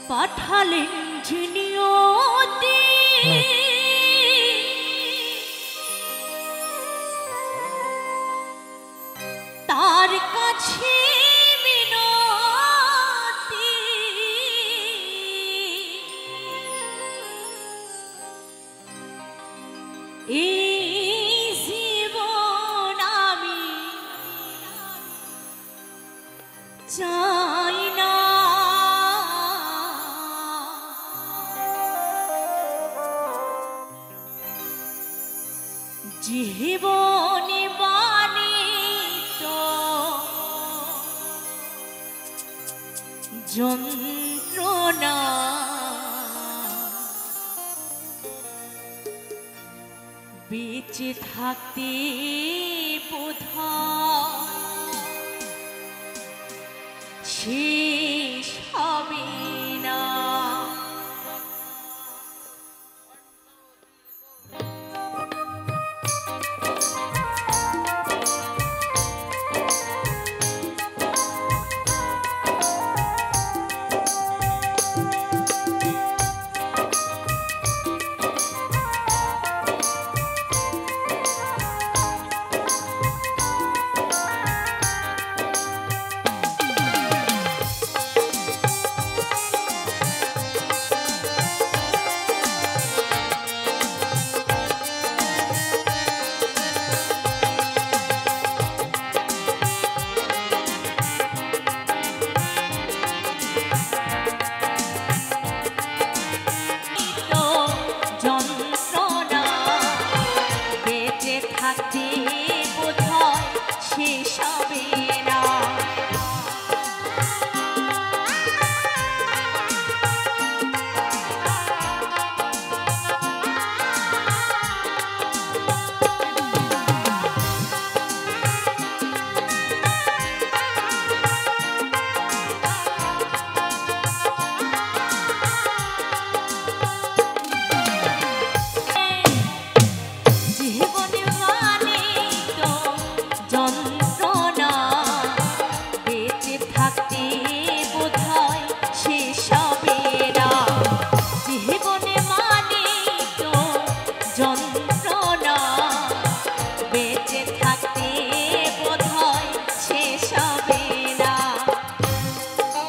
পাঠালেন যে নিয়তি তার কাছে মিনতি এই জীবন আমি চাই না জীবনে বাণী তো যন্ত্রণা বেঁচে থাকতে বোধহয় শেষ হবে না যন্ত্রণা বেঁচে থাকতে বোধহয় শেষ হবে না জীবনে মানে তো যন্ত্রণা বেঁচে থাকতে বোধহয় শেষ হবে না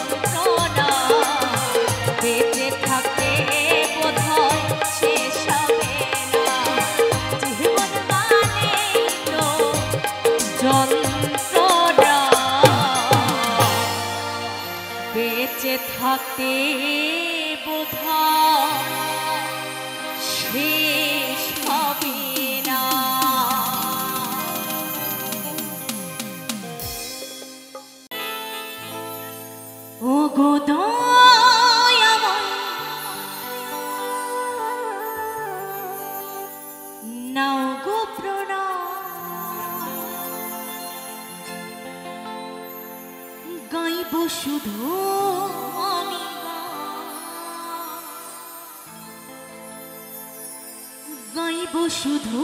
যন্ত্রণা বেঁচে থাকতে বোধহয় শেষ হবে না জীবন মানে তো যন্ত্রণা বেঁচে থাকতে বোধহয় শেষ হবে না। নাও গো প্রণাম গাইব শুধু আমি গাইব শুধু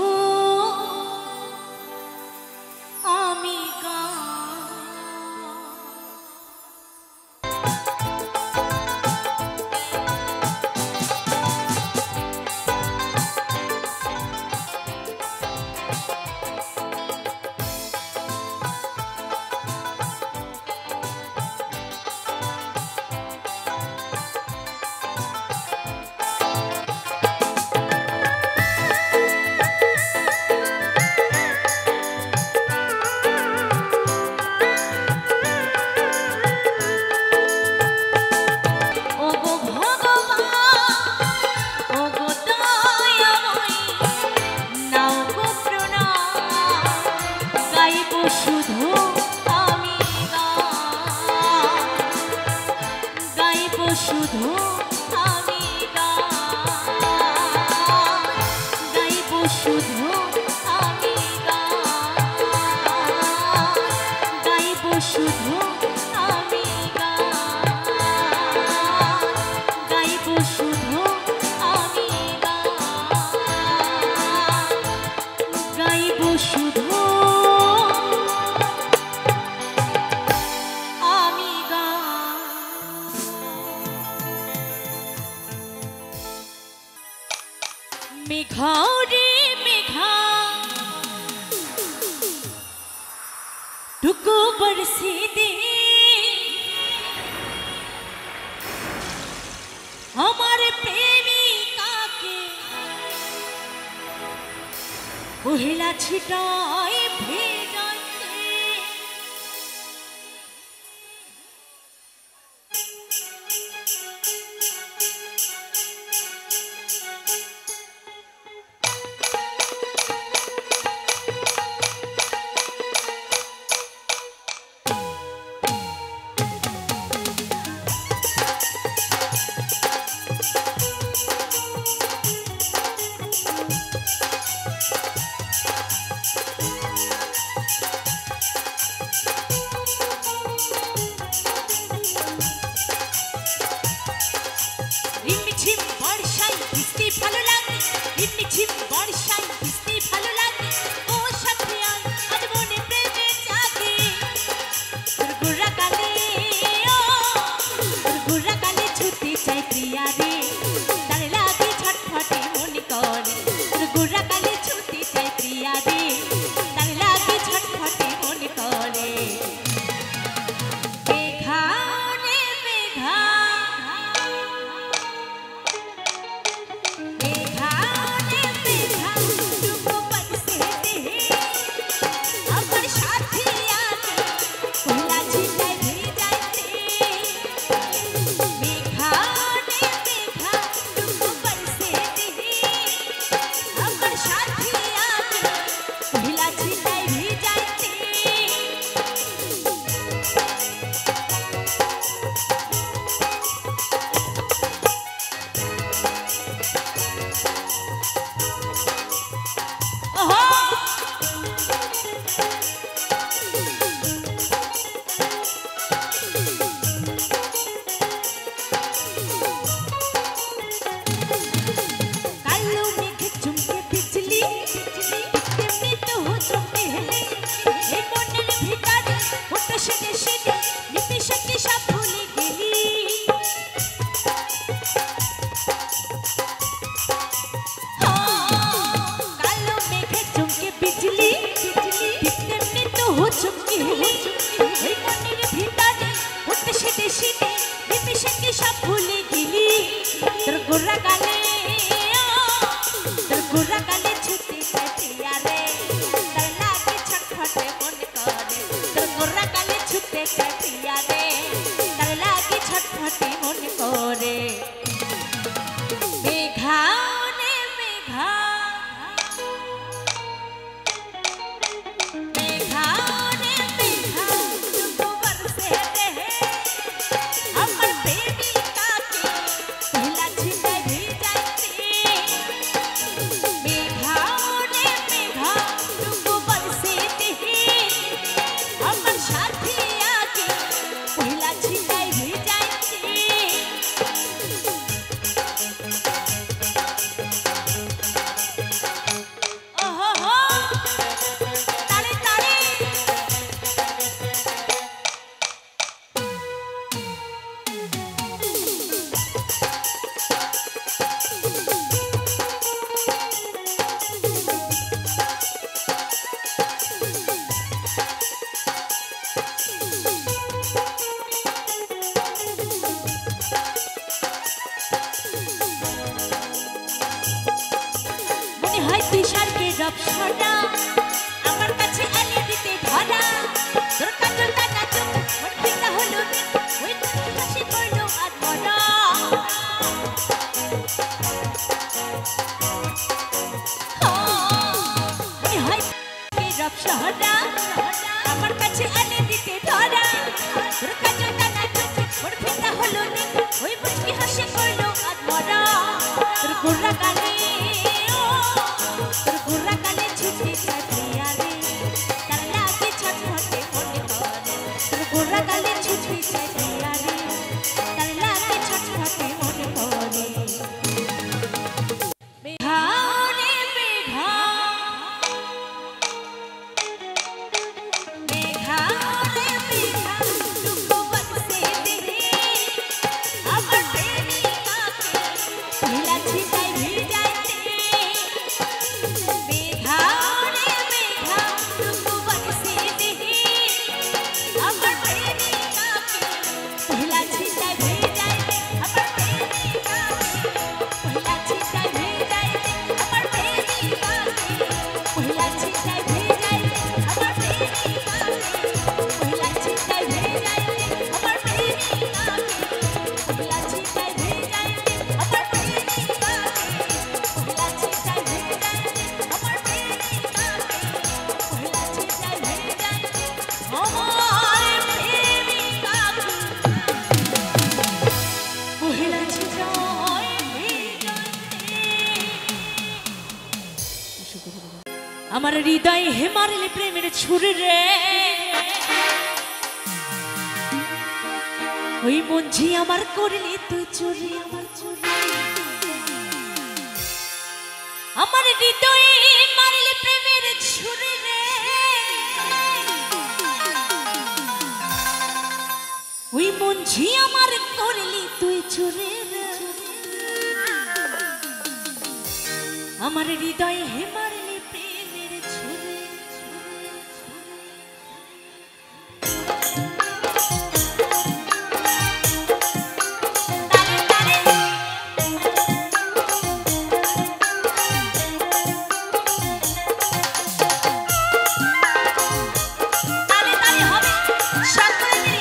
আমি শুধু আমি গাইব শুধু আমি গাইব শুধু আমি গাইব শুধু আমি গাইব শুধু আমি গাইব শুধু मेघा रे मेघा टुको बरसी दे हमारे प्रेमिका के ओहिला छिटाए भेजाते मेघा रे मेघा লহরা আমার কাছে এনে দিতে ধরা তোর কাছে টানা চুচি ওর ফিতা হলো নি ওই মুচকি হাসি করলো আজ মরা তোর গোরা কানে তোর গোরা কানে ছুটি চাপিয়া রে তার লাগে ছটফটে মনে করে তোর গোরা কানে ছুটি চাপিয়া রে তার লাগে ছটফটে মনে করে মেঘারে মেঘা মেঘারে মেঘা টুকু বসে দে আমার প্রেমিকাকে ভিলা ছিটাই ভিজাইতে মেঘারে মেঘা টুকু বসে দে আমার প্রেমিকাকে ভিলা ছিটাই ভিজাইতে আমার প্রেমিকাকে ভিলা ছিটাই ভিজাইতে আমার প্রেমিকাকে ভিলা ছিটাই ভিজাইতে আমার প্রেমিকাকে ভিলা ছিটাই ভিজাইতে আমার প্রেমিকাকে ভিলা ছিটাই ভিজাইতে আমার প্রেমিকাকে ভিলা ছিটাই ভিজাইতে আমার প্রেমিকাকে ভিলা ছিটাই ভিজাইতে আমার প্রেমিকাকে মহিলা ছিটাই ভিজাইতে আমার হৃদয় হে মারলে প্রেমের ছুরি রে ওই মঞ্জি আমার করলি তুই চুরি আমার চুরি আমার হৃদয়ে মারলে প্রেমের ছুরি রে ওই মঞ্জি আমার করলি তুই চুরি রে আমার হৃদয়ে হে মারলে প্রেমের ছুরি তালে তালে হবে সাত করে দিই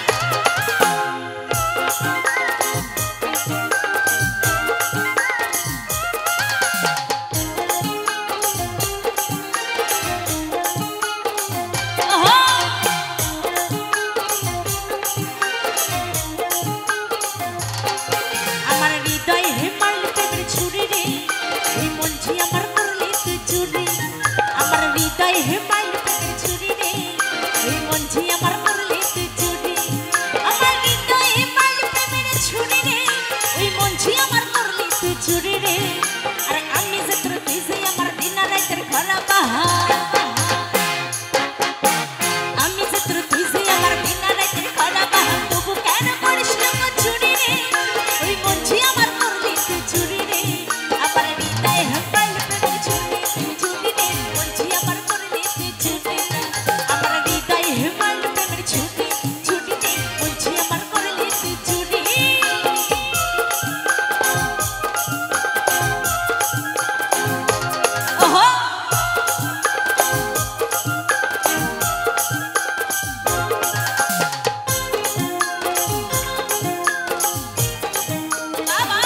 আমার হৃদয় হে মারলে প্রেমের ছুরি রে ওই মঞ্জি আমার করলি তুই চুরি আমার হৃদয় হে মারলে প্রেমের ছুরি রে ওই মঞ্জি আমার করলি তুই চুরি আমার হৃদয় হে মারলে প্রেমের ছুরি রে ওই মঞ্জি আমার করলি তুই চুরি রে আরে আমি যে তোর তুই যে আমার দিন রাতের খরা বাহা আমি যে তোর তুই যে আমার দিন রাতের খরা বাহা তবু কেন করিস না চুরি রে ওই মঞ্জি আমার করলি তুই চুরি রে আমার হৃদয় হে মারলে প্রেমের ছুরি চুরি রে মঞ্জি আমার করলি তুই চুরি আমার হৃদয় হে মারলে প্রেমের ছুরি চুরি রে মঞ্জি আমার করলি তুই চুরি ওহো বাবা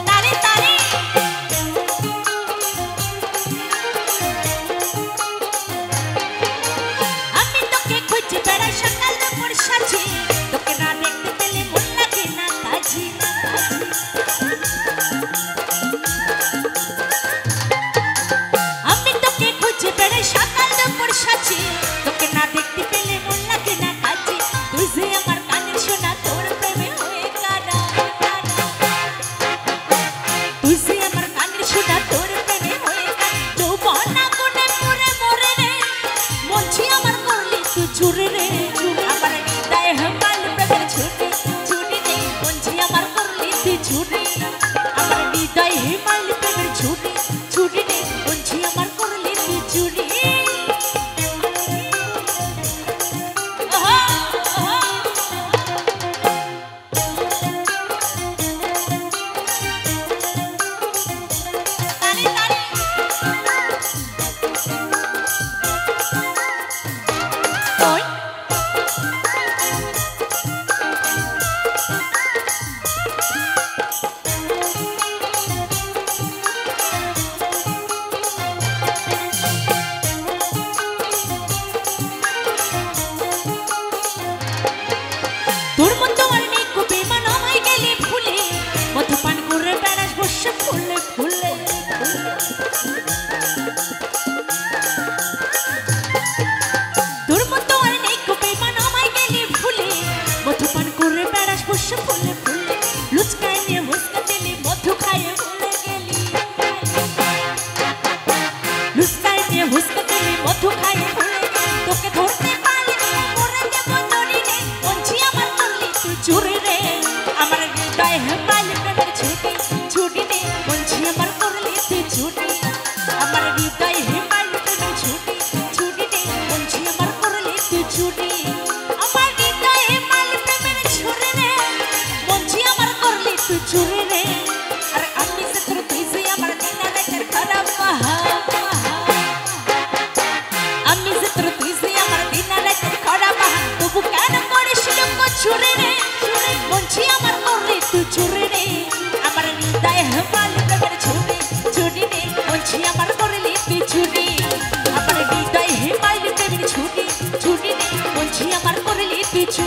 তালে তালে আমি তোকে খুঁজে বেড়াই সকাল দুপুর সাজি তোকে না দেখতে পেলে মন লাগে না কাজী আমি তোকে খুঁজে বেড়াই সকাল দুপুর সাজি তোকে না দেখতে পেলে মন লাগে না কাজী তুই যে আমার কানের শোনা তোর প্রেমে হয়ে কারা তুই যে আমার কানের শোনা তোর প্রেমে হয়ে কারা যৌবনা কোণে মরে মরে রে মঞ্জি আমার করলি তুই চুরি রে আমার হৃদয় হে মারলে প্রেমের ছুরি চুরি রে মঞ্জি আমার করলি তুই চুরি আমার হৃদয় হে মারলে প্রেমের ছুরি চুরি রে মঞ্জি আমার করলি তুই চুরি ওহো ওহো তালে তালে ওই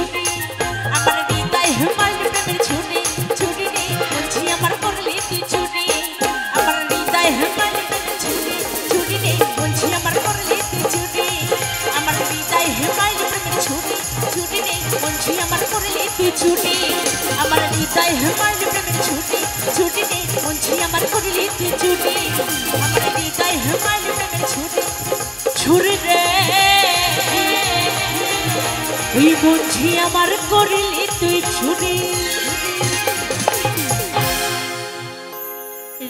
ছুটি আমার হৃদয় মারলি প্রেমের ছুটি ছুটি রে বলছি আমার করলি তুই ছুটি আমার হৃদয় মারলি প্রেমের ছুটি ছুটি রে বলছি আমার করলি তুই ছুটি আমার হৃদয় মারলি প্রেমের ছুটি ছুটি রে বলছি আমার করলি তুই ছুটি আমার হৃদয় মারলি প্রেমের ছুটি ছুটি রে বলছি আমার করলি তুই ছুটি আমার হৃদয় মারলি প্রেমের ছুটি ছুরি রে ওই বলছি আমার করলি তুই ছুটি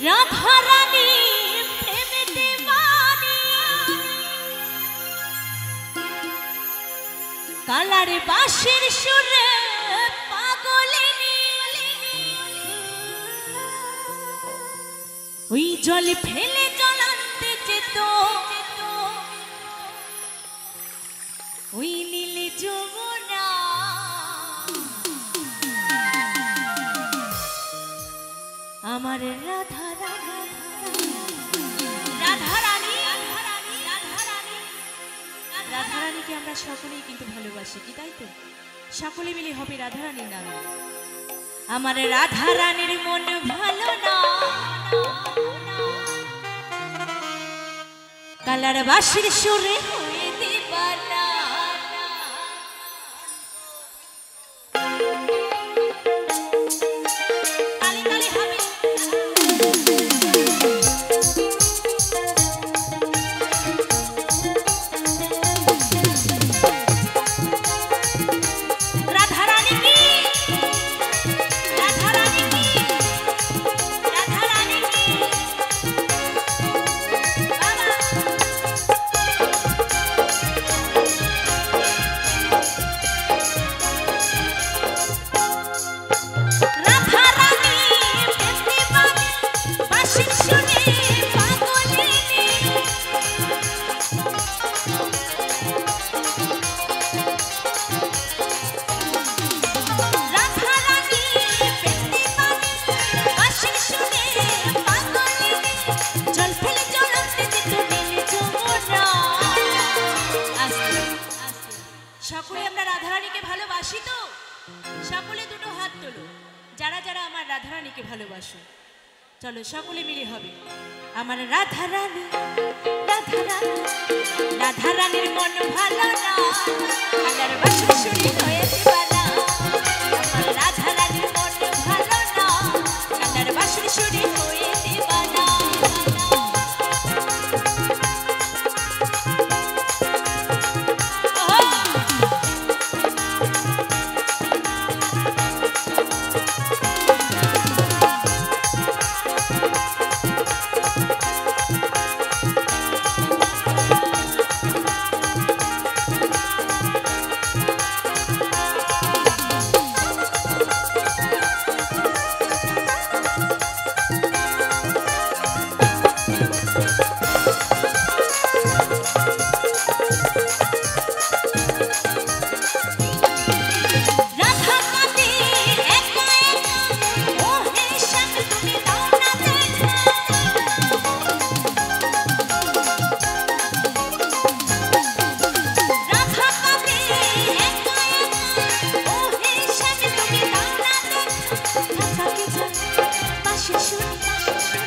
রাধা রানী প্রেমে দেওয়ানি কালারে বাঁশির সুরে পাগলিনী ওই জল ফেলে জলান্তে যেত ওই নীল যমুনা আমার রাধা রানীকে আমরা সকলেই কিন্তু ভালোবাসি কি তাই তো সকলে মিলে হবে রাধা রানীর নাম আমার রাধা রানীর মন ভালো না কালার বাঁশির সুরে হয়ে দিবানা সকলে আমরা রাধা রানীকে ভালোবাসি তো সকলে দুটো হাত তোলো যারা যারা আমার রাধা রানীকে ভালোবাসো চলো সকলে মিলে হবে আমার রাধা রানী রাধা রানীর মন ভালো না কালার বাঁশির সুরে হয়ে দিবানা আমার রাধা রানীর মন ভালো না কালার বাঁশির সুরে হয়ে দিবানা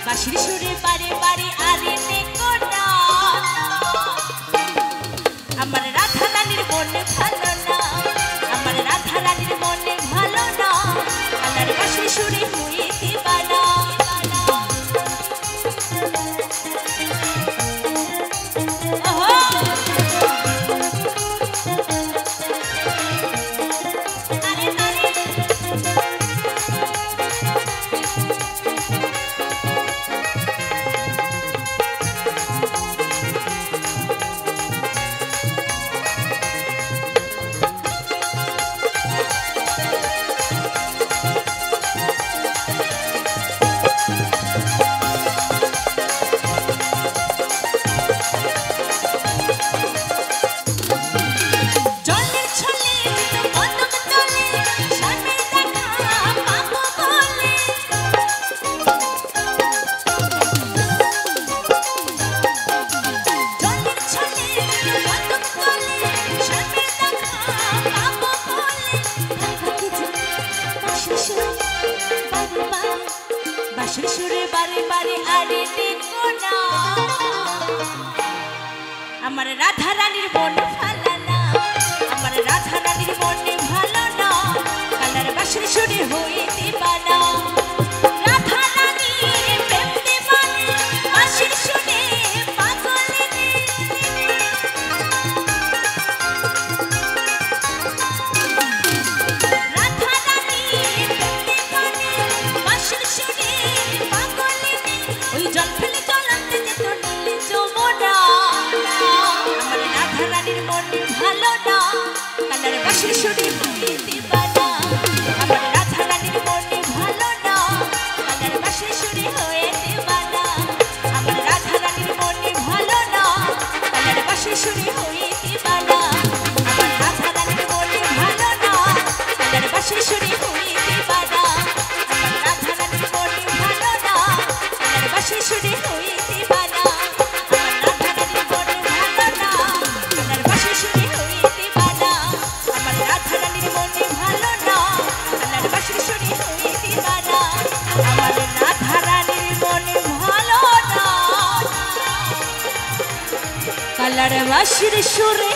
বাঁশির সুরে বারে বারে আরে দেখো না আমার রাধা রানীর মন ভালো না আমার রাধা রানীর মন ভালো না কালার বাঁশির সুরে হয়ে দিবানা বাঁশির সুরে বারে বারে আরে দেখো না আমার রাধা রানীর মন ভালো না আমার রাধা রানীর মনে ভালো না কালার বাঁশির সুরে হয়ে দিবানা রাধা রানীর প্রেম দিবানা বাঁশির সুরে পাগলিনী রাধা রানীর প্রেম দিবানা বাঁশির সুরে পাগলিনী ওই জল ফেলে জলাতে যেত নীল যমুনা আমার রাধা রানীর মন ভালো না কালার বাঁশির সুরে হয়ে দিবানা আমার রাধা রানীর মনে ভালো না কালার বাঁশির সুরে হয়ে দিবানা আমার রাধা রানীর মনে ভালো না কালার বাঁশির সুরে হয়ে দিবানা আমার রাধা রানীর মনে ভালো না কালার বাঁশির সুরে হয়ে দিবানা আমার রাধা রানীর মনে ভালো না কালার বাঁশির সুরে হয়ে দিবানা আমার রাধা রানীর মনে ভালো না কালার বাঁশির সুরে হয়ে দিবানা আমার রাধা রানীর মনে ভালো না কালার বাঁশির সুরে হয়ে দিবানা আমার রাধা রানীর মনে ভালো না কালার বাঁশির সুরে